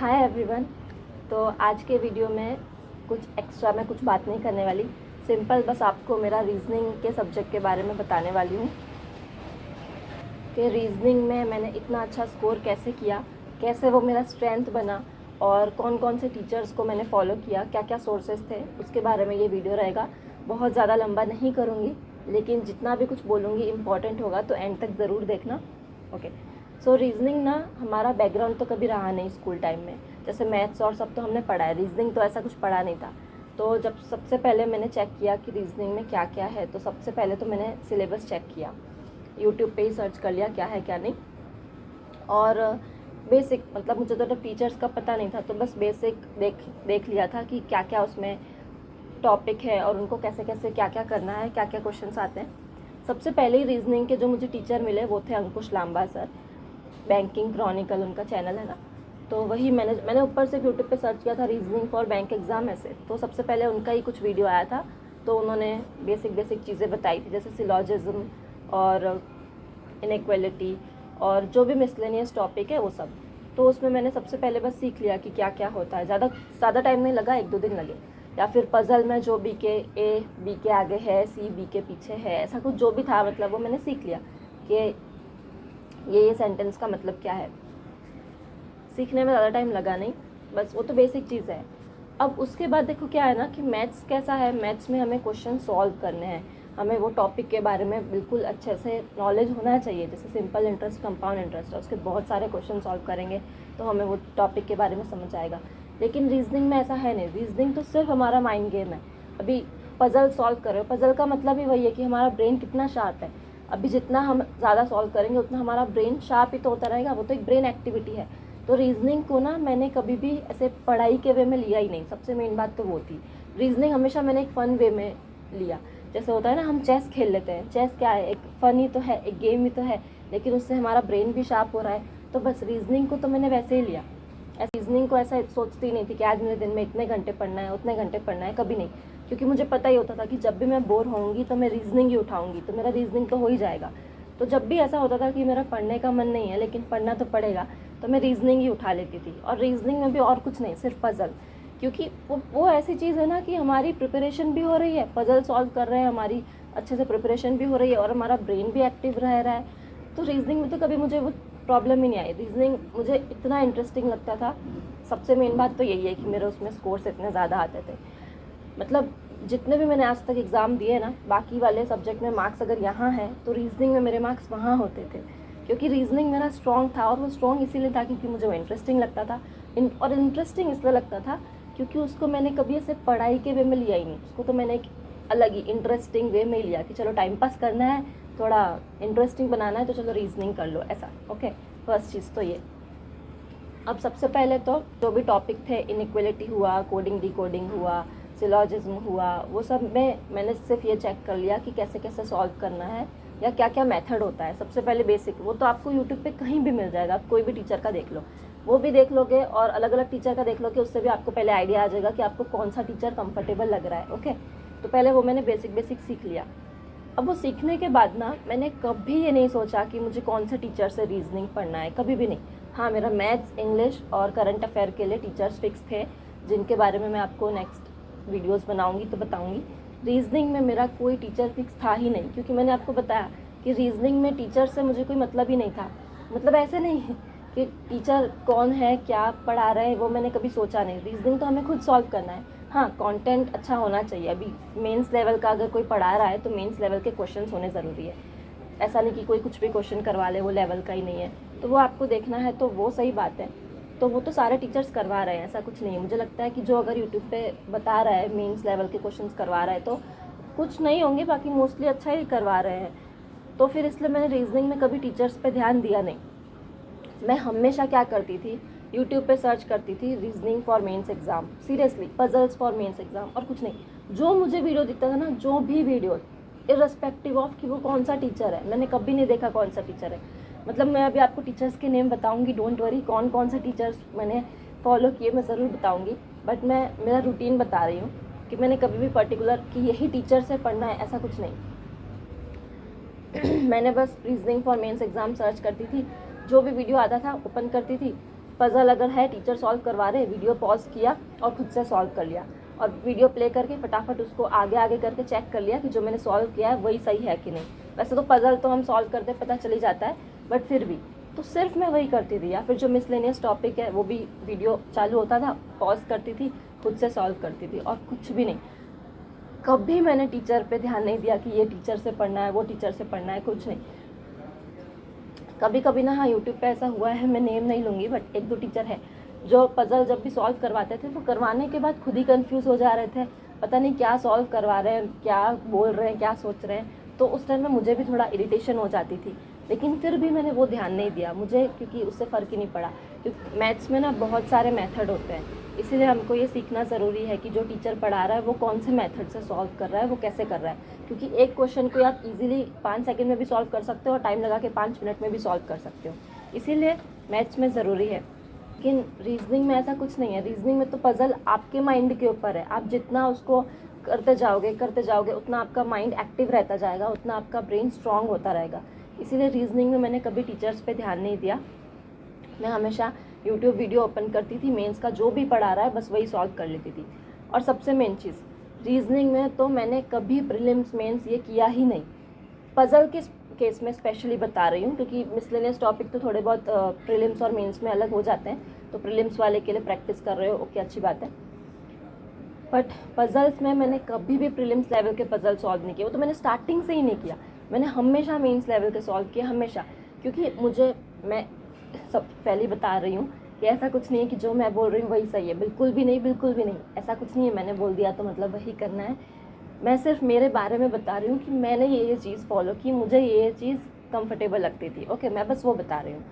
Hi everyone. तो आज के वीडियो में कुछ एक्स्ट्रा मैं कुछ बात नहीं करने वाली, सिंपल बस आपको मेरा रीजनिंग के सब्जेक्ट के बारे में बताने वाली हूँ कि रीजनिंग में मैंने इतना अच्छा स्कोर कैसे किया, कैसे वो मेरा स्ट्रेंथ बना और कौन कौन से टीचर्स को मैंने फॉलो किया, क्या क्या सोर्सेज थे, उसके बारे में ये वीडियो रहेगा। बहुत ज़्यादा लंबा नहीं करूँगी, लेकिन जितना भी कुछ बोलूँगी इम्पॉर्टेंट होगा, तो एंड तक ज़रूर देखना। ओके। सो रीजनिंग ना हमारा बैकग्राउंड तो कभी रहा नहीं स्कूल टाइम में। जैसे मैथ्स और सब तो हमने पढ़ा है, रीजनिंग तो ऐसा कुछ पढ़ा नहीं था। तो जब सबसे पहले मैंने चेक किया कि रीजनिंग में क्या क्या है, तो सबसे पहले तो मैंने सिलेबस चेक किया, यूट्यूब पे ही सर्च कर लिया क्या है क्या नहीं। और बेसिक मतलब मुझे तो टीचर्स का पता नहीं था, तो बस बेसिक देख लिया था कि क्या क्या उसमें टॉपिक है और उनको कैसे कैसे क्या क्या करना है, क्या क्या क्वेश्चंस आते हैं। सबसे पहले ही रीजनिंग के जो मुझे टीचर मिले वो थे अंकुश लांबा सर, बैंकिंग क्रॉनिकल उनका चैनल है ना। तो वही मैंने ऊपर से यूट्यूब पे सर्च किया था रीजनिंग फॉर बैंक एग्ज़ाम ऐसे, तो सबसे पहले उनका ही कुछ वीडियो आया था। तो उन्होंने बेसिक चीज़ें बताई थी, जैसे सिलॉजिज्म और इनइक्वालिटी और जो भी मिसलेनियस टॉपिक है वो सब। तो उसमें मैंने सबसे पहले बस सीख लिया कि क्या क्या होता है। ज़्यादा टाइम नहीं लगा, 1-2 दिन लगे। या फिर पज़ल में जो बी के ए बी के आगे है, सी बी के पीछे है, ऐसा कुछ जो भी था, मतलब वो मैंने सीख लिया कि ये सेंटेंस का मतलब क्या है। सीखने में ज़्यादा टाइम लगा नहीं, बस वो तो बेसिक चीज़ है। अब उसके बाद देखो क्या है ना कि मैथ्स कैसा है, मैथ्स में हमें क्वेश्चन सॉल्व करने हैं, हमें वो टॉपिक के बारे में बिल्कुल अच्छे से नॉलेज होना चाहिए। जैसे सिंपल इंटरेस्ट, कंपाउंड इंटरेस्ट है, उसके बहुत सारे क्वेश्चन सॉल्व करेंगे तो हमें वो टॉपिक के बारे में समझ आएगा। लेकिन रीजनिंग में ऐसा है नहीं, रीजनिंग तो सिर्फ हमारा माइंड गेम है। अभी पज़ल सॉल्व कर रहे हो, पज़ल का मतलब ही वही है कि हमारा ब्रेन कितना शार्प है। अभी जितना हम ज़्यादा सॉल्व करेंगे उतना हमारा ब्रेन शार्प ही तो होता रहेगा, वो तो एक ब्रेन एक्टिविटी है। तो रीजनिंग को ना मैंने कभी भी ऐसे पढ़ाई के वे में लिया ही नहीं, सबसे मेन बात तो वो थी। रीजनिंग हमेशा मैंने एक फ़न वे में लिया। जैसे होता है ना, हम चेस खेल लेते हैं, चेस क्या है, एक फ़न ही तो है, एक गेम ही तो है, लेकिन उससे हमारा ब्रेन भी शार्प हो रहा है। तो बस रीजनिंग को तो मैंने वैसे ही लिया। ऐसे रीजनिंग को ऐसा सोचती नहीं थी कि आज मेरे दिन में इतने घंटे पढ़ना है, उतने घंटे पढ़ना है, कभी नहीं। क्योंकि मुझे पता ही होता था कि जब भी मैं बोर होऊंगी तो मैं रीजनिंग ही उठाऊंगी, तो मेरा रीजनिंग तो हो ही जाएगा। तो जब भी ऐसा होता था कि मेरा पढ़ने का मन नहीं है लेकिन पढ़ना तो पड़ेगा, तो मैं रीजनिंग ही उठा लेती थी। और रीजनिंग में भी और कुछ नहीं, सिर्फ पज़ल। क्योंकि वो ऐसी चीज़ है ना कि हमारी प्रिपरेशन भी हो रही है, पज़ल सॉल्व कर रहे हैं, हमारी अच्छे से प्रिपरेशन भी हो रही है और हमारा ब्रेन भी एक्टिव रह रहा है। तो रीजनिंग में तो कभी मुझे वो प्रॉब्लम ही नहीं आई। रीजनिंग मुझे इतना इंटरेस्टिंग लगता था। सबसे मेन बात तो यही है कि मेरे उसमें स्कोर्स इतने ज़्यादा आते थे। मतलब जितने भी मैंने आज तक एग्ज़ाम दिए ना, बाकी वाले सब्जेक्ट में मार्क्स अगर यहाँ हैं तो रीजनिंग में मेरे मार्क्स वहाँ होते थे। क्योंकि रीजनिंग मेरा स्ट्रॉन्ग था, और वो स्ट्रॉन्ग इसीलिए था क्योंकि मुझे वो इंटरेस्टिंग लगता था। और इंटरेस्टिंग इसलिए लगता था क्योंकि उसको मैंने कभी ऐसे पढ़ाई के वे में लिया ही नहीं, उसको तो मैंने एक अलग ही इंटरेस्टिंग वे में लिया कि चलो टाइम पास करना है, थोड़ा इंटरेस्टिंग बनाना है, तो चलो रीजनिंग कर लो, ऐसा। ओके, फर्स्ट चीज़ तो ये। अब सबसे पहले तो जो भी टॉपिक थे, इनइक्वालिटी हुआ, कोडिंग डिकोडिंग हुआ, सिलॉजिज्म हुआ, वो सब में मैंने सिर्फ ये चेक कर लिया कि कैसे कैसे सॉल्व करना है या क्या क्या मेथड होता है। सबसे पहले बेसिक, वो तो आपको यूट्यूब पे कहीं भी मिल जाएगा, आप कोई भी टीचर का देख लो, वो भी देख लोगे और अलग अलग टीचर का देख लोगे, उससे भी आपको पहले आइडिया आ जाएगा कि आपको कौन सा टीचर कंफर्टेबल लग रहा है। ओके, तो पहले वो मैंने बेसिक सीख लिया। अब वो सीखने के बाद ना मैंने कभी ये नहीं सोचा कि मुझे कौन से टीचर से रीजनिंग पढ़ना है, कभी भी नहीं। हाँ, मेरा मैथ्स, इंग्लिश और करंट अफेयर के लिए टीचर्स फिक्स थे, जिनके बारे में मैं आपको नेक्स्ट वीडियोस बनाऊंगी तो बताऊंगी। रीजनिंग में मेरा कोई टीचर फिक्स था ही नहीं, क्योंकि मैंने आपको बताया कि रीजनिंग में टीचर से मुझे कोई मतलब ही नहीं था। मतलब ऐसे नहीं है कि टीचर कौन है, क्या पढ़ा रहे हैं, वो मैंने कभी सोचा नहीं। रीजनिंग तो हमें खुद सॉल्व करना है। हाँ, कंटेंट अच्छा होना चाहिए। अभी मेंस लेवल का अगर कोई पढ़ा रहा है तो मेंस लेवल के क्वेश्चंस होने ज़रूरी है। ऐसा नहीं कि कोई कुछ भी क्वेश्चन करवा ले, वो लेवल का ही नहीं है, तो वो आपको देखना है, तो वो सही बात है। तो वो तो सारे टीचर्स करवा रहे हैं, ऐसा कुछ नहीं है। मुझे लगता है कि जो अगर यूट्यूब पे बता रहा है मेंस लेवल के क्वेश्चन करवा रहा है तो कुछ नहीं होंगे, बाकी मोस्टली अच्छा ही करवा रहे हैं। तो फिर इसलिए मैंने रीजनिंग में कभी टीचर्स पे ध्यान दिया नहीं। मैं हमेशा क्या करती थी, यूट्यूब पे सर्च करती थी reasoning for mains exam, seriously puzzles for mains exam, और कुछ नहीं। जो मुझे वीडियो दिखता था ना, जो भी वीडियो, इर्रेस्पेक्टिव ऑफ कि वो कौन सा टीचर है, मैंने कभी नहीं देखा कौन सा टीचर है। मतलब मैं अभी आपको टीचर्स के नेम बताऊंगी, डोंट वरी, कौन कौन से टीचर्स मैंने फॉलो किए मैं ज़रूर बताऊंगी। बट मैं मेरा रूटीन बता रही हूँ कि मैंने कभी भी पर्टिकुलर कि यही टीचर से पढ़ना है, ऐसा कुछ नहीं। मैंने बस reasoning for mains exam search करती थी, जो भी वीडियो आता था ओपन करती थी, पज़ल अगर है, टीचर सॉल्व करवा रहे, वीडियो पॉज किया और खुद से सॉल्व कर लिया, और वीडियो प्ले करके फटाफट उसको आगे आगे करके चेक कर लिया कि जो मैंने सॉल्व किया है वही सही है कि नहीं। वैसे तो पज़ल तो हम सॉल्व करते पता चल ही जाता है, बट फिर भी तो सिर्फ मैं वही करती थी। या फिर जो मिसलेनियस टॉपिक है वो भी वीडियो चालू होता था, पॉज करती थी, खुद से सॉल्व करती थी, और कुछ भी नहीं। कभी मैंने टीचर पे ध्यान नहीं दिया कि ये टीचर से पढ़ना है, वो टीचर से पढ़ना है, कुछ नहीं। कभी कभी ना, हाँ, यूट्यूब पे ऐसा हुआ है, मैं नेम नहीं लूँगी, बट 1-2 टीचर है जो पज़ल जब भी सॉल्व करवाते थे वो करवाने के बाद खुद ही कंफ्यूज हो जा रहे थे, पता नहीं क्या सॉल्व करवा रहे हैं, क्या बोल रहे हैं, क्या सोच रहे हैं। तो उस टाइम में मुझे भी थोड़ा इरिटेशन हो जाती थी, लेकिन फिर भी मैंने वो ध्यान नहीं दिया मुझे, क्योंकि उससे फ़र्क ही नहीं पड़ा। क्योंकि मैथ्स में ना बहुत सारे मेथड होते हैं, इसीलिए हमको ये सीखना ज़रूरी है कि जो टीचर पढ़ा रहा है वो कौन से मेथड से सॉल्व कर रहा है, वो कैसे कर रहा है। क्योंकि एक क्वेश्चन को आप इजीली 5 सेकंड में भी सॉल्व कर सकते हो और टाइम लगा के 5 मिनट में भी सॉल्व कर सकते हो, इसीलिए मैथ्स में ज़रूरी है। लेकिन रीजनिंग में ऐसा कुछ नहीं है। रीजनिंग में तो पज़ल आपके माइंड के ऊपर है, आप जितना उसको करते जाओगे उतना आपका माइंड एक्टिव रहता जाएगा, उतना आपका ब्रेन स्ट्रांग होता रहेगा। इसीलिए रीजनिंग में मैंने कभी टीचर्स पे ध्यान नहीं दिया। मैं हमेशा यूट्यूब वीडियो ओपन करती थी, मेंस का जो भी पढ़ा रहा है बस वही सॉल्व कर लेती थी। और सबसे मेन चीज़, रीजनिंग में तो मैंने कभी प्रीलिम्स मेंस ये किया ही नहीं। पज़ल के केस में स्पेशली बता रही हूँ, क्योंकि मिसलेनियस टॉपिक तो थोड़े बहुत प्रीलिम्स और मेंस में अलग हो जाते हैं, तो प्रीलिम्स वाले के लिए प्रैक्टिस कर रहे हो, ओके, अच्छी बात है। बट पज़ल्स में मैंने कभी भी प्रीलिम्स लेवल के पज़ल सॉल्व नहीं किए, वो तो मैंने स्टार्टिंग से ही नहीं किया। मैंने हमेशा मेंस लेवल के सॉल्व किए, हमेशा। क्योंकि मैं सब पहले बता रही हूँ कि ऐसा कुछ नहीं है कि जो मैं बोल रही हूँ वही सही है, बिल्कुल भी नहीं, बिल्कुल भी नहीं, ऐसा कुछ नहीं है। मैंने बोल दिया तो मतलब वही करना है। मैं सिर्फ मेरे बारे में बता रही हूँ कि मैंने ये चीज़ फॉलो की, मुझे ये चीज़ कंफर्टेबल लगती थी, ओके, मैं बस वो बता रही हूँ।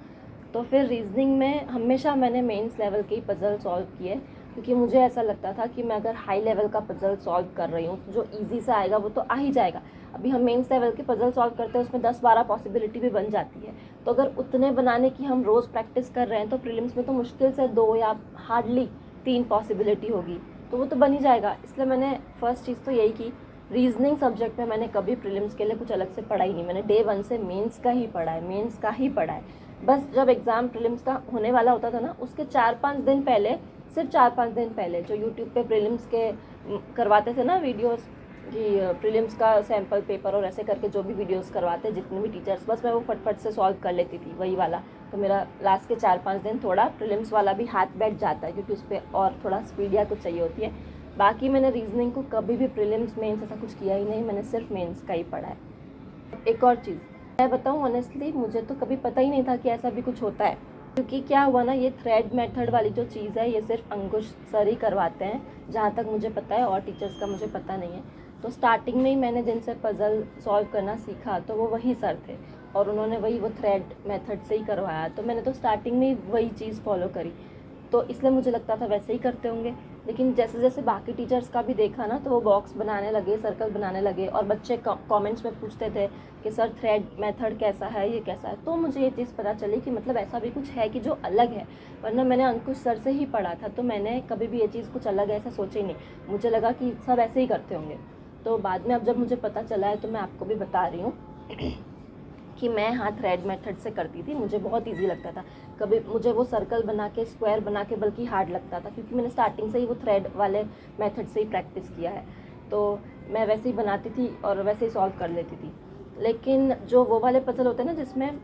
तो फिर रीजनिंग में हमेशा मैंने मेंस लेवल के ही पज़ल सॉल्व किए, क्योंकि मुझे ऐसा लगता था कि मैं अगर हाई लेवल का पज़ल सॉल्व कर रही हूँ तो जो ईजी से आएगा वो तो आ ही जाएगा। अभी हम मेंस लेवल के पज़ल सॉल्व करते हैं, उसमें 10-12 पॉसिबिलिटी भी बन जाती है, तो अगर उतने बनाने की हम रोज़ प्रैक्टिस कर रहे हैं तो प्रीलिम्स में तो मुश्किल से 2 या हार्डली 3 पॉसिबिलिटी होगी, तो वो तो बन ही जाएगा। इसलिए मैंने फर्स्ट चीज़ तो यही की, रीजनिंग सब्जेक्ट में मैंने कभी प्रीलिम्स के लिए कुछ अलग से पढ़ा ही नहीं। मैंने डे 1 से मेंस का ही पढ़ा है, मेंस का ही पढ़ा है। बस जब एग्ज़ाम प्रीलिम्स का होने वाला होता था ना, उसके 4-5 दिन पहले, सिर्फ 4-5 दिन पहले जो यूट्यूब पे प्रीलिम्स के करवाते थे ना वीडियोस, कि प्रीलिम्स का सैम्पल पेपर और ऐसे करके जो भी वीडियोस करवाते जितने भी टीचर्स, बस मैं वो फटफट से सॉल्व कर लेती थी वही वाला। तो मेरा लास्ट के 4-5 दिन थोड़ा प्रीलिम्स वाला भी हाथ बैठ जाता है, क्योंकि उस पर और थोड़ा स्पीड या कुछ चाहिए होती है। बाकी मैंने रीजनिंग को कभी भी प्रीलिम्स मेंस ऐसा कुछ किया ही नहीं, मैंने सिर्फ मेंस का ही पढ़ा है। एक और चीज़ मैं बताऊँ, ऑनेस्टली मुझे तो कभी पता ही नहीं था कि ऐसा भी कुछ होता है। क्योंकि क्या हुआ ना, ये थ्रेड मेथड वाली जो चीज़ है ये सिर्फ अंकुश सर ही करवाते हैं, जहाँ तक मुझे पता है, और टीचर्स का मुझे पता नहीं है। तो स्टार्टिंग में ही मैंने जिनसे पज़ल सॉल्व करना सीखा तो वो वही सर थे, और उन्होंने वही वो थ्रेड मेथड से ही करवाया, तो मैंने तो स्टार्टिंग में ही वही चीज़ फॉलो करी, तो इसलिए मुझे लगता था वैसे ही करते होंगे। लेकिन जैसे जैसे बाकी टीचर्स का भी देखा ना, तो वो बॉक्स बनाने लगे, सर्कल बनाने लगे, और बच्चे कमेंट्स में पूछते थे कि सर थ्रेड मेथड कैसा है, ये कैसा है। तो मुझे ये चीज़ पता चली कि मतलब ऐसा भी कुछ है कि जो अलग है, वरना मैंने अंकुश सर से ही पढ़ा था, तो मैंने कभी भी ये चीज़ कुछ अलग है ऐसा सोचा ही नहीं। मुझे लगा कि सब ऐसे ही करते होंगे। तो बाद में अब जब मुझे पता चला है तो मैं आपको भी बता रही हूँ कि मैं, हाँ, थ्रेड मेथड से करती थी, मुझे बहुत इजी लगता था। कभी मुझे वो सर्कल बना के, स्क्वायर बना के बल्कि हार्ड लगता था, क्योंकि मैंने स्टार्टिंग से ही वो थ्रेड वाले मेथड से ही प्रैक्टिस किया है, तो मैं वैसे ही बनाती थी और वैसे ही सॉल्व कर लेती थी। लेकिन जो वो वाले पजल होते हैं ना, जिसमें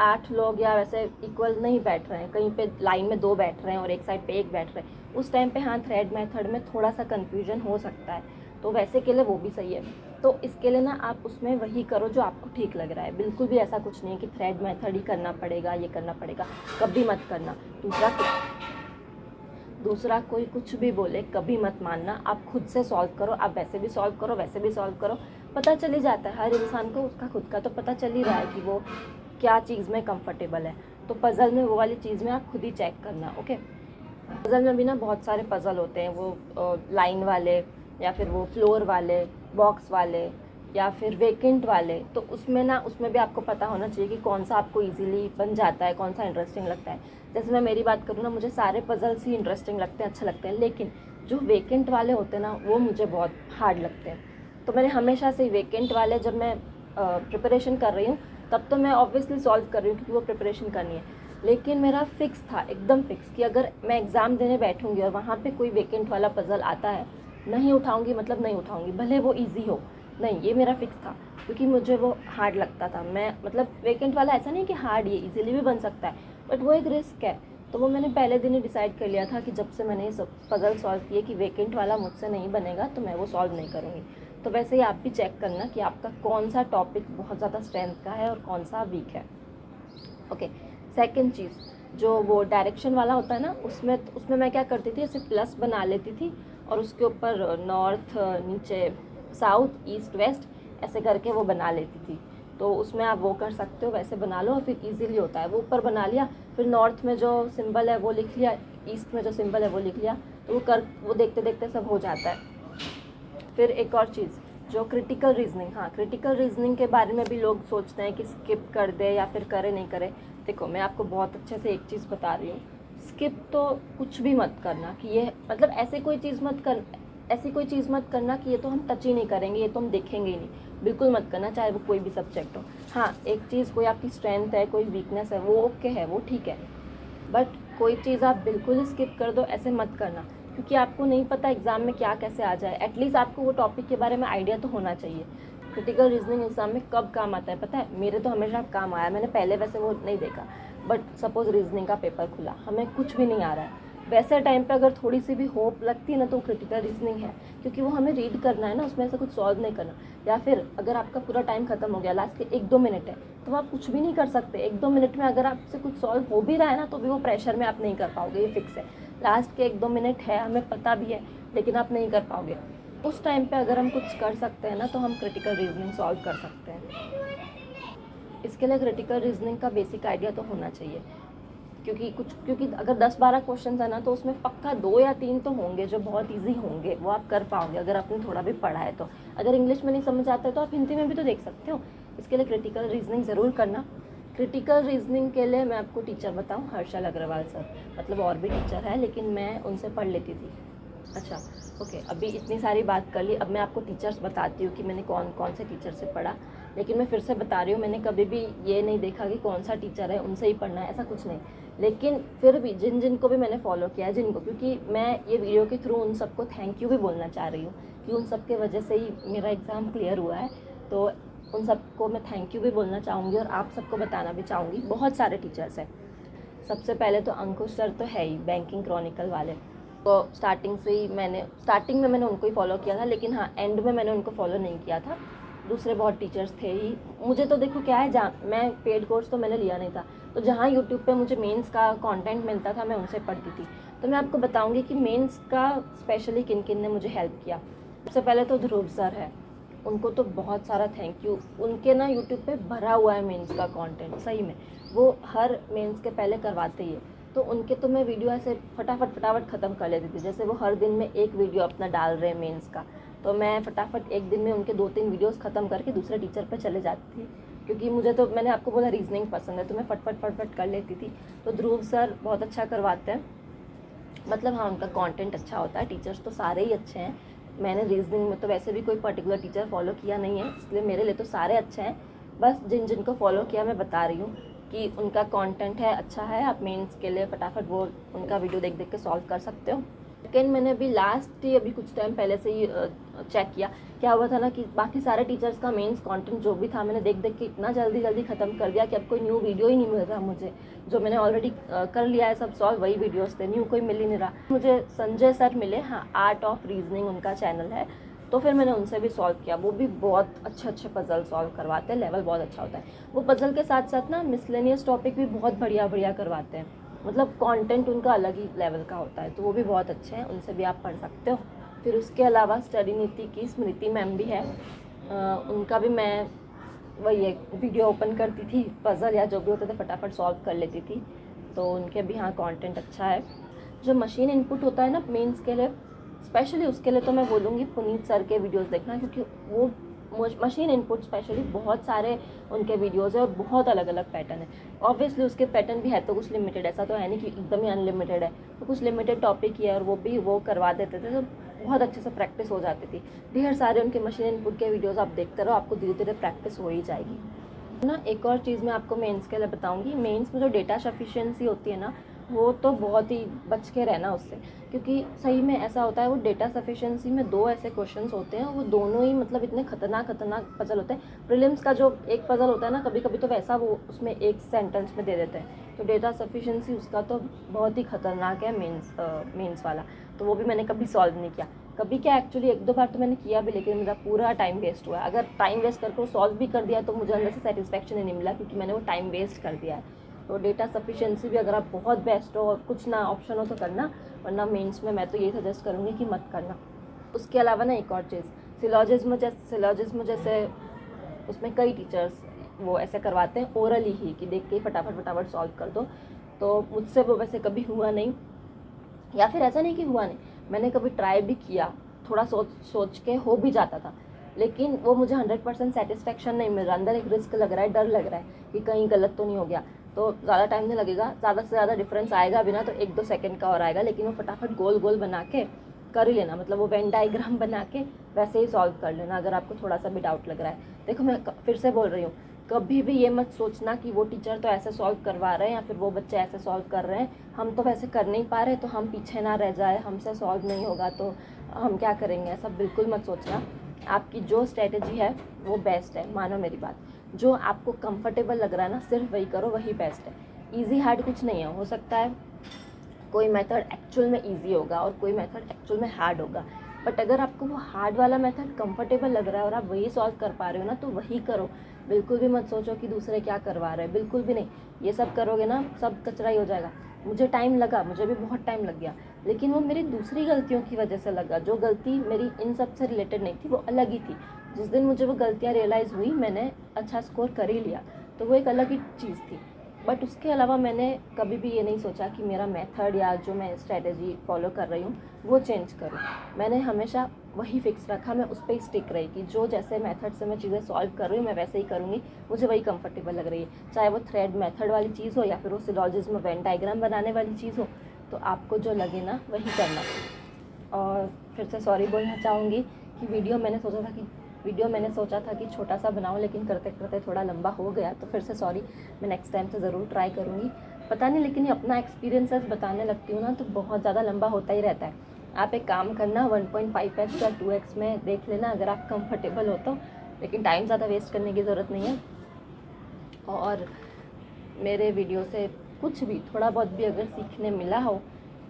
8 लोग या वैसे इक्वल नहीं बैठ रहे हैं, कहीं पे लाइन में 2 बैठ रहे हैं और एक साइड पे 1 बैठ रहे हैं, उस टाइम पे हाँ, थ्रेड मेथड में थोड़ा सा कन्फ्यूजन हो सकता है, तो वैसे के लिए वो भी सही है। तो इसके लिए ना आप उसमें वही करो जो आपको ठीक लग रहा है। बिल्कुल भी ऐसा कुछ नहीं है कि थ्रेड मेथड ही करना पड़ेगा, ये करना पड़ेगा, कभी मत करना। दूसरा कोई कुछ भी बोले कभी मत मानना, आप खुद से सॉल्व करो, आप वैसे भी सॉल्व करो, वैसे भी सॉल्व करो, पता चल ही जाता है। हर इंसान को उसका खुद का तो पता चल ही रहा है कि वो क्या चीज़ में कंफर्टेबल है। तो पज़ल में वो वाली चीज़ में आप खुद ही चेक करना, ओके। पज़ल में भी ना बहुत सारे पज़ल होते हैं, वो लाइन वाले या फिर वो फ्लोर वाले, बॉक्स वाले या फिर वेकेंट वाले। तो उसमें भी आपको पता होना चाहिए कि कौन सा आपको इजीली बन जाता है, कौन सा इंटरेस्टिंग लगता है। जैसे मैं मेरी बात करूँ ना, मुझे सारे पज़ल्स ही इंटरेस्टिंग लगते हैं, अच्छे लगते हैं, लेकिन जो वेकेंट वाले होते हैं ना, वो मुझे बहुत हार्ड लगते हैं। तो मैंने हमेशा से वेकेंट वाले, जब मैं प्रिपरेशन कर रही हूँ तब तो मैं ऑब्वियसली सॉल्व कर रही हूँ क्योंकि वो प्रिपरेशन करनी है। लेकिन मेरा फिक्स था, एकदम फिक्स, कि अगर मैं एग्ज़ाम देने बैठूंगी और वहाँ पे कोई वेकेंट वाला पज़ल आता है, नहीं उठाऊंगी मतलब नहीं उठाऊंगी, भले वो इजी हो। नहीं, ये मेरा फिक्स था, क्योंकि मुझे वो हार्ड लगता था। मैं मतलब वेकेंट वाला ऐसा नहीं कि हार्ड, ये इजीली भी बन सकता है, बट वो एक रिस्क है। तो वो मैंने पहले दिन ही डिसाइड कर लिया था कि जब से मैंने ये सब पज़ल सॉल्व किए कि वेकेंट वाला मुझसे नहीं बनेगा, तो मैं वो सॉल्व नहीं करूँगी। तो वैसे ही आप भी चेक करना कि आपका कौन सा टॉपिक बहुत ज़्यादा स्ट्रेंथ का है और कौन सा वीक है। ओके, सेकंड चीज़, जो वो डायरेक्शन वाला होता है ना, उसमें मैं क्या करती थी, ऐसे प्लस बना लेती थी और उसके ऊपर नॉर्थ, नीचे साउथ, ईस्ट, वेस्ट ऐसे करके वो बना लेती थी। तो उसमें आप वो कर सकते हो, वैसे बना लो और फिर इजीली होता है। वो ऊपर बना लिया, फिर नॉर्थ में जो सिंबल है वो लिख लिया, ईस्ट में जो सिंबल है वो लिख लिया, तो वो देखते देखते सब हो जाता है। फिर एक और चीज़, जो क्रिटिकल रीजनिंग, हाँ, क्रिटिकल रीजनिंग के बारे में भी लोग सोचते हैं कि स्किप कर दे या फिर करे नहीं करे। देखो, मैं आपको बहुत अच्छे से एक चीज़ बता रही हूँ, स्किप तो कुछ भी मत करना कि ये मतलब ऐसी कोई चीज़ मत करना कि ये तो हम टच ही नहीं करेंगे, ये तो हम देखेंगे ही नहीं, बिल्कुल मत करना, चाहे वो कोई भी सब्जेक्ट हो। हाँ, एक चीज़, कोई आपकी स्ट्रेंथ है, कोई वीकनेस है, वो ओके है, वो ठीक है, बट कोई चीज़ आप बिल्कुल स्किप कर दो, ऐसे मत करना, क्योंकि आपको नहीं पता एग्ज़ाम में क्या कैसे आ जाए। एटलीस्ट आपको वो टॉपिक के बारे में आइडिया तो होना चाहिए। क्रिटिकल रीजनिंग एग्ज़ाम में कब काम आता है पता है? मेरे तो हमेशा काम आया, मैंने पहले वैसे वो नहीं देखा, बट सपोज़ रीजनिंग का पेपर खुला, हमें कुछ भी नहीं आ रहा है, वैसे टाइम पे अगर थोड़ी सी भी होप लगती है ना, तो क्रिटिकल रीजनिंग है, क्योंकि वो हमें रीड करना है ना, उसमें से कुछ सॉल्व नहीं करना। या फिर अगर आपका पूरा टाइम खत्म हो गया, लास्ट के 1-2 मिनट है, तो आप कुछ भी नहीं कर सकते। 1-2 मिनट में अगर आपसे कुछ सॉल्व हो भी रहा है ना, तो भी वो प्रेशर में आप नहीं कर पाओगे, ये फिक्स है। लास्ट के 1-2 मिनट है, हमें पता भी है, लेकिन आप नहीं कर पाओगे। उस टाइम पे अगर हम कुछ कर सकते हैं ना, तो हम क्रिटिकल रीजनिंग सॉल्व कर सकते हैं। इसके लिए क्रिटिकल रीजनिंग का बेसिक आइडिया तो होना चाहिए, क्योंकि अगर 10-12 क्वेश्चन है ना, तो उसमें पक्का 2 या 3 तो होंगे जो बहुत इजी होंगे, वो आप कर पाओगे अगर आपने थोड़ा भी पढ़ा है तो। अगर इंग्लिश में नहीं समझ आता है तो आप हिंदी में भी तो देख सकते हो। इसके लिए क्रिटिकल रीजनिंग ज़रूर करना। क्रिटिकल रीजनिंग के लिए मैं आपको टीचर बताऊँ, हर्षल अग्रवाल सर, मतलब और भी टीचर है, लेकिन मैं उनसे पढ़ लेती थी। अच्छा, ओके, अभी इतनी सारी बात कर ली, अब मैं आपको टीचर्स बताती हूँ कि मैंने कौन कौन से टीचर से पढ़ा। लेकिन मैं फिर से बता रही हूँ, मैंने कभी भी ये नहीं देखा कि कौन सा टीचर है उनसे ही पढ़ना है, ऐसा कुछ नहीं। लेकिन फिर भी जिनको भी मैंने फॉलो किया है, क्योंकि मैं ये वीडियो के थ्रू उन सबको थैंक यू भी बोलना चाह रही हूँ कि उन सब के वजह से ही मेरा एग्ज़ाम क्लियर हुआ है। तो उन सबको मैं थैंक यू भी बोलना चाहूँगी और आप सबको बताना भी चाहूँगी। बहुत सारे टीचर्स हैं। सबसे पहले तो अंकुश सर तो है ही, बैंकिंग क्रॉनिकल वाले। तो स्टार्टिंग में मैंने उनको ही फॉलो किया था, लेकिन हाँ, एंड में मैंने उनको फॉलो नहीं किया था। दूसरे बहुत टीचर्स थे ही। मुझे तो देखो क्या है, जहाँ मैं पेड कोर्स तो मैंने लिया नहीं था, तो जहाँ यूट्यूब पे मुझे मेंस का कंटेंट मिलता था, मैं उनसे पढ़ती थी। तो मैं आपको बताऊंगी कि मेंस का स्पेशली किन किन ने मुझे हेल्प किया। सबसे पहले तो ध्रुव सर है, उनको तो बहुत सारा थैंक यू। उनके ना यूट्यूब पे भरा हुआ है मेंस का कंटेंट, सही में वो हर मेंस के पहले करवाते ही है। तो उनके तो मैं वीडियो ऐसे फटाफट ख़त्म कर लेती थी। जैसे वो हर दिन में एक वीडियो अपना डाल रहे हैं मेंस का, तो मैं फटाफट एक दिन में उनके 2-3 वीडियोस ख़त्म करके दूसरे टीचर पे चले जाती थी, क्योंकि मुझे तो, मैंने आपको बोला, रीजनिंग पसंद है, तो मैं फटफट कर लेती थी। तो ध्रुव सर बहुत अच्छा करवाते हैं, मतलब हाँ, उनका कंटेंट अच्छा होता है। टीचर्स तो सारे ही अच्छे हैं। मैंने रीजनिंग में तो वैसे भी कोई पर्टिकुलर टीचर फॉलो किया नहीं है, इसलिए मेरे लिए तो सारे अच्छे हैं। बस जिनको फॉलो किया मैं बता रही हूँ कि उनका कंटेंट है, अच्छा है। आप मेंस के लिए फटाफट वो उनका वीडियो देख देख के सॉल्व कर सकते हो। सेकेंड, मैंने अभी कुछ टाइम पहले से ही चेक किया, क्या हुआ था ना कि बाकी सारे टीचर्स का मेंस कंटेंट जो भी था, मैंने देख देख के इतना जल्दी ख़त्म कर दिया कि अब कोई न्यू वीडियो ही नहीं मिल रहा मुझे। जो मैंने ऑलरेडी कर लिया है सब सॉल्व, वही वीडियोस थे, न्यू कोई मिल ही नहीं रहा मुझे। संजय सर मिले, हाँ, आर्ट ऑफ रीजनिंग उनका चैनल है, तो फिर मैंने उनसे भी सॉल्व किया। वो भी बहुत अच्छे पजल सॉल्व करवाते हैं, लेवल बहुत अच्छा होता है। वो पजल के साथ साथ ना मिसलेनियस टॉपिक भी बहुत बढ़िया करवाते हैं, मतलब कंटेंट उनका अलग ही लेवल का होता है, तो वो भी बहुत अच्छे हैं, उनसे भी आप पढ़ सकते हो। फिर उसके अलावा स्टडी नीति की स्मृति मैम भी है, उनका भी मैं वही एक वीडियो ओपन करती थी, पज़ल या जो भी होते थे फटाफट सॉल्व कर लेती थी, तो उनके भी यहाँ कंटेंट अच्छा है। जो मशीन इनपुट होता है ना मेंस के लिए, स्पेशली उसके लिए तो मैं बोलूँगी पुनीत सर के वीडियोस देखना, क्योंकि वो मशीन इनपुट स्पेशली बहुत सारे उनके वीडियोस है और बहुत अलग अलग पैटर्न है। ऑब्वियसली उसके पैटर्न भी है तो कुछ लिमिटेड, ऐसा तो है नहीं कि एकदम ही अनलिमिटेड है, तो कुछ लिमिटेड टॉपिक ही है, और वो भी वो करवा देते थे, तो बहुत अच्छे से प्रैक्टिस हो जाती थी। ढेर सारे उनके मशीन इनपुट के वीडियोज़ आप देखते रहो, आपको धीरे धीरे प्रैक्टिस हो ही जाएगी। ना एक और चीज़ मैं आपको मेंस के लिए बताऊंगी। मेंस में जो डेटा सफिशिएंसी होती है ना, वो तो बहुत ही बच के रहना उससे, क्योंकि सही में ऐसा होता है। वो डेटा सफिशिएंसी में 2 ऐसे क्वेश्चंस होते हैं, वो दोनों ही मतलब इतने खतरनाक पजल होते हैं। प्रीलिम्स का जो एक पजल होता है ना, कभी कभी तो वैसा वो उसमें एक सेंटेंस में दे देते हैं। तो डेटा सफिशिएंसी उसका तो बहुत ही खतरनाक है, मेंस वाला। तो वो भी मैंने कभी सॉल्व नहीं किया। कभी क्या, एक्चुअली 1-2 बार तो मैंने किया भी, लेकिन मेरा पूरा टाइम वेस्ट हुआ है। अगर टाइम वेस्ट करके वो सॉल्व भी कर दिया तो मुझे अंदर से सेटिस्फेक्शन ही नहीं मिला, क्योंकि मैंने वो टाइम वेस्ट कर दिया है। तो डेटा सफिशिएंसी भी अगर आप बहुत बेस्ट हो और कुछ ना ऑप्शन हो तो करना, वरना मेंस में मैं तो यही सजेस्ट करूँगी कि मत करना। उसके अलावा ना एक और चीज़, सिलॉजिज्म जैसे उसमें कई टीचर्स वो ऐसे करवाते हैं ओरली ही, कि देख के फटाफट सॉल्व कर दो। तो मुझसे वो वैसे कभी हुआ नहीं, या फिर ऐसा नहीं कि हुआ नहीं, मैंने कभी ट्राई भी किया, थोड़ा सोच के हो भी जाता था, लेकिन वो मुझे 100% सेटिस्फेक्शन नहीं मिल रहा। अंदर एक रिस्क लग रहा है, डर लग रहा है कि कहीं गलत तो नहीं हो गया। तो ज़्यादा टाइम नहीं लगेगा, ज़्यादा से ज़्यादा डिफरेंस आएगा भी ना तो 1-2 सेकंड का और आएगा, लेकिन वो फटाफट गोल गोल बना के कर ही लेना। मतलब वो वेन डायग्राम बना के वैसे ही सॉल्व कर लेना, अगर आपको थोड़ा सा भी डाउट लग रहा है। देखो मैं फिर से बोल रही हूँ, कभी भी ये मत सोचना कि वो टीचर तो ऐसे सॉल्व करवा रहे हैं या फिर वो बच्चे ऐसे सॉल्व कर रहे हैं, हम तो वैसे कर नहीं पा रहे तो हम पीछे ना रह जाए, हमसे सॉल्व नहीं होगा तो हम क्या करेंगे। ऐसा बिल्कुल मत सोचना। आपकी जो स्ट्रेटजी है वो बेस्ट है, मानो मेरी बात। जो आपको कंफर्टेबल लग रहा है ना, सिर्फ वही करो, वही बेस्ट है। ईजी हार्ड कुछ नहीं है। हो सकता है कोई मेथड एक्चुअल में ईजी होगा और कोई मेथड एक्चुअल में हार्ड होगा, बट अगर आपको वो हार्ड वाला मेथड कंफर्टेबल लग रहा है और आप वही सॉल्व कर पा रहे हो ना, तो वही करो। बिल्कुल भी मत सोचो कि दूसरे क्या करवा रहे हैं, बिल्कुल भी नहीं। ये सब करोगे ना, सब कचरा ही हो जाएगा। मुझे टाइम लगा, मुझे भी बहुत टाइम लग गया, लेकिन वो मेरी दूसरी गलतियों की वजह से लगा। जो गलती मेरी इन सब से रिलेटेड नहीं थी, वो अलग ही थी। जिस दिन मुझे वो गलतियाँ रियलाइज़ हुई, मैंने अच्छा स्कोर कर ही लिया, तो वो एक अलग ही चीज़ थी। बट उसके अलावा मैंने कभी भी ये नहीं सोचा कि मेरा मेथड या जो मैं स्ट्रेटजी फॉलो कर रही हूँ वो चेंज करूँ। मैंने हमेशा वही फिक्स रखा, मैं उस पर स्टिक रही कि जो जैसे मेथड से मैं चीज़ें सॉल्व कर रही हूँ मैं वैसे ही करूँगी, मुझे वही कंफर्टेबल लग रही है। चाहे वो थ्रेड मेथड वाली चीज़ हो या फिर वो सिलॉजिज्म वेन डायग्राम बनाने वाली चीज़ हो, तो आपको जो लगे ना वही करना। और फिर से सॉरी बोलना चाहूँगी कि वीडियो मैंने सोचा था कि छोटा सा बनाऊँ, लेकिन करते करते थोड़ा लंबा हो गया, तो फिर से सॉरी। मैं नेक्स्ट टाइम से ज़रूर ट्राई करूँगी। पता नहीं, लेकिन ये अपना एक्सपीरियंसेस बताने लगती हूँ ना तो बहुत ज़्यादा लंबा होता ही रहता है। आप एक काम करना, 1.5x या 2x में देख लेना अगर आप कंफर्टेबल हो तो, लेकिन टाइम ज़्यादा वेस्ट करने की ज़रूरत नहीं है। और मेरे वीडियो से कुछ भी थोड़ा बहुत भी अगर सीखने मिला हो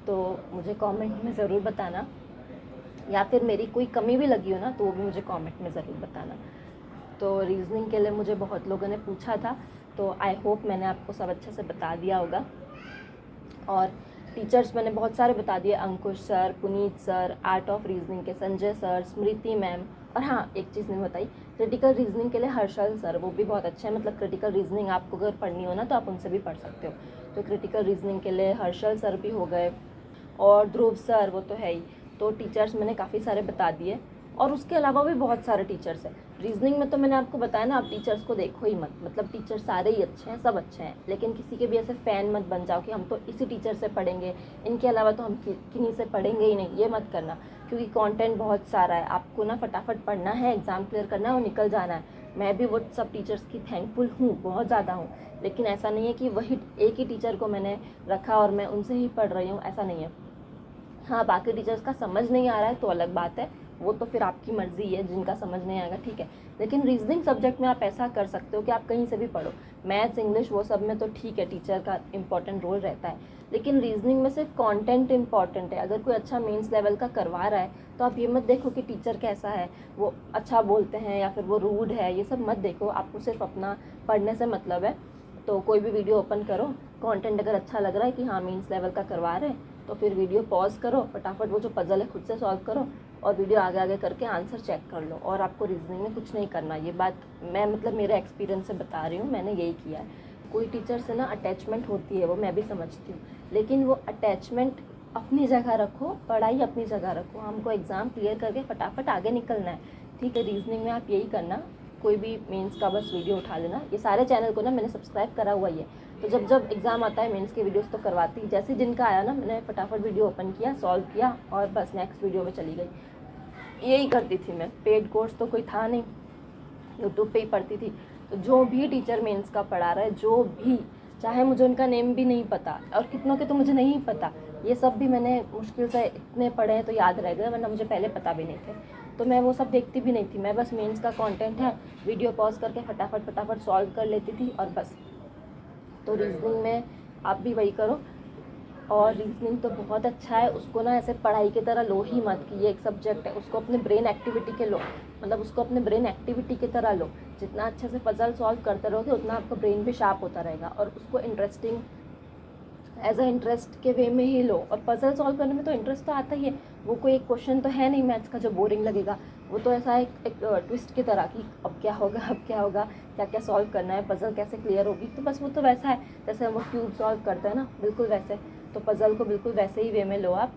तो मुझे कमेंट में ज़रूर बताना, या फिर मेरी कोई कमी भी लगी हो ना तो वो भी मुझे कमेंट में ज़रूर बताना। तो रीज़निंग के लिए मुझे बहुत लोगों ने पूछा था, तो आई होप मैंने आपको सब अच्छे से बता दिया होगा। और टीचर्स मैंने बहुत सारे बता दिए, Ankush sir, Puneet sir, art of reasoning के संजय सर, स्मृति मैम, और हाँ एक चीज़ नहीं बताई, क्रिटिकल रीजनिंग के लिए हर्षल सर, वो भी बहुत अच्छे हैं। मतलब क्रिटिकल रीजनिंग आपको अगर पढ़नी हो ना तो आप उनसे भी पढ़ सकते हो। तो क्रिटिकल रीजनिंग के लिए हर्षल सर भी हो गए, और ध्रुव सर वो तो है ही। तो टीचर्स मैंने काफ़ी सारे बता दिए, और उसके अलावा भी बहुत सारे टीचर्स हैं। रीजनिंग में तो मैंने आपको बताया ना, आप टीचर्स को देखो ही मत, मतलब टीचर सारे ही अच्छे हैं, सब अच्छे हैं, लेकिन किसी के भी ऐसे फ़ैन मत बन जाओ कि हम तो इसी टीचर से पढ़ेंगे, इनके अलावा तो हम किन्हीं से पढ़ेंगे ही नहीं। ये मत करना, क्योंकि कंटेंट बहुत सारा है, आपको ना फटाफट पढ़ना है, एग्ज़ाम क्लियर करना है और निकल जाना है। मैं भी वो सब टीचर्स की थैंकफुल हूँ, बहुत ज़्यादा हूँ, लेकिन ऐसा नहीं है कि वही एक ही टीचर को मैंने रखा और मैं उनसे ही पढ़ रही हूँ, ऐसा नहीं है। हाँ, बाकी टीचर्स का समझ नहीं आ रहा है तो अलग बात है, वो तो फिर आपकी मर्ज़ी है, जिनका समझ नहीं आएगा ठीक है। लेकिन रीजनिंग सब्जेक्ट में आप ऐसा कर सकते हो कि आप कहीं से भी पढ़ो। मैथ्स, इंग्लिश वो सब में तो ठीक है, टीचर का इंपॉर्टेंट रोल रहता है, लेकिन रीजनिंग में सिर्फ कंटेंट इंपॉर्टेंट है। अगर कोई अच्छा मेंस लेवल का करवा रहा है तो आप ये मत देखो कि टीचर कैसा है, वो अच्छा बोलते हैं या फिर वो रूड है, ये सब मत देखो। आपको सिर्फ अपना पढ़ने से मतलब है। तो कोई भी वीडियो ओपन करो, कंटेंट अगर अच्छा लग रहा है कि हाँ मेंस लेवल का करवा रहे हैं, तो फिर वीडियो पॉज करो, फटाफट वो जो पजल है खुद से सॉल्व करो और वीडियो आगे आगे करके आंसर चेक कर लो। और आपको रीजनिंग में कुछ नहीं करना। ये बात मैं मतलब मेरे एक्सपीरियंस से बता रही हूँ, मैंने यही किया है। कोई टीचर से ना अटैचमेंट होती है, वो मैं भी समझती हूँ, लेकिन वो अटैचमेंट अपनी जगह रखो, पढ़ाई अपनी जगह रखो। हमको एग्ज़ाम क्लियर करके फटाफट आगे निकलना है, ठीक है। रीजनिंग में आप यही करना, कोई भी मेंस का बस वीडियो उठा लेना। ये सारे चैनल को ना मैंने सब्सक्राइब करा हुआ ही है, तो जब जब एग्ज़ाम आता है मेंस के वीडियोस तो करवाती ही। जैसे जिनका आया ना, मैंने फटाफट वीडियो ओपन किया, सॉल्व किया और बस नेक्स्ट वीडियो में चली गई। यही करती थी मैं। पेड कोर्स तो कोई था नहीं, यूट्यूब पे ही पढ़ती थी, जो भी टीचर मेंस का पढ़ा रहा है, जो भी, चाहे मुझे उनका नेम भी नहीं पता, और कितनों के तो मुझे नहीं पता, ये सब भी मैंने मुश्किल से इतने पढ़े हैं तो याद रह गए, वरना मुझे पहले पता भी नहीं थे। तो मैं वो सब देखती भी नहीं थी, मैं बस मेंस का कंटेंट है वीडियो पॉज करके फटाफट सॉल्व कर लेती थी और बस। तो रीजनिंग में आप भी वही करो। और रीजनिंग तो बहुत अच्छा है, उसको ना ऐसे पढ़ाई की तरह लो ही मत कि ये एक सब्जेक्ट है, उसको अपने ब्रेन एक्टिविटी के लो, मतलब उसको अपने ब्रेन एक्टिविटी की तरह लो। जितना अच्छे से पजल सॉल्व करते रहोगे उतना आपका ब्रेन भी शार्प होता रहेगा, और उसको इंटरेस्टिंग एज अ इंटरेस्ट के वे में ही लो। और पजल सॉल्व करने में तो इंटरेस्ट तो आता ही है, वो कोई एक क्वेश्चन तो है नहीं मैथ्स का जो बोरिंग लगेगा, वो तो ऐसा एक ट्विस्ट की तरह कि अब क्या होगा, अब क्या होगा, क्या क्या सॉल्व करना है, पजल कैसे क्लियर होगी। तो बस वो तो वैसा है जैसे हम वो क्यूब सॉल्व करते हैं ना, बिल्कुल वैसे। तो पजल को बिल्कुल वैसे ही वे में लो आप।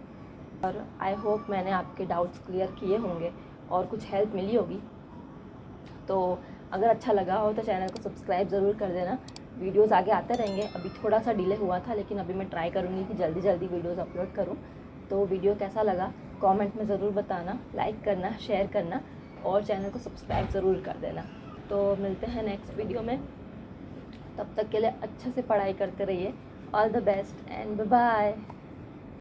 और आई होप मैंने आपके डाउट्स क्लियर किए होंगे और कुछ हेल्प मिली होगी। तो अगर अच्छा लगा हो तो चैनल को सब्सक्राइब ज़रूर कर देना। वीडियोस आगे आते रहेंगे, अभी थोड़ा सा डिले हुआ था, लेकिन अभी मैं ट्राई करूँगी कि जल्दी जल्दी वीडियोस अपलोड करूँ। तो वीडियो कैसा लगा कमेंट में ज़रूर बताना, लाइक करना, शेयर करना, और चैनल को सब्सक्राइब ज़रूर कर देना। तो मिलते हैं नेक्स्ट वीडियो में, तब तक के लिए अच्छे से पढ़ाई करते रहिए। All the best and bye bye.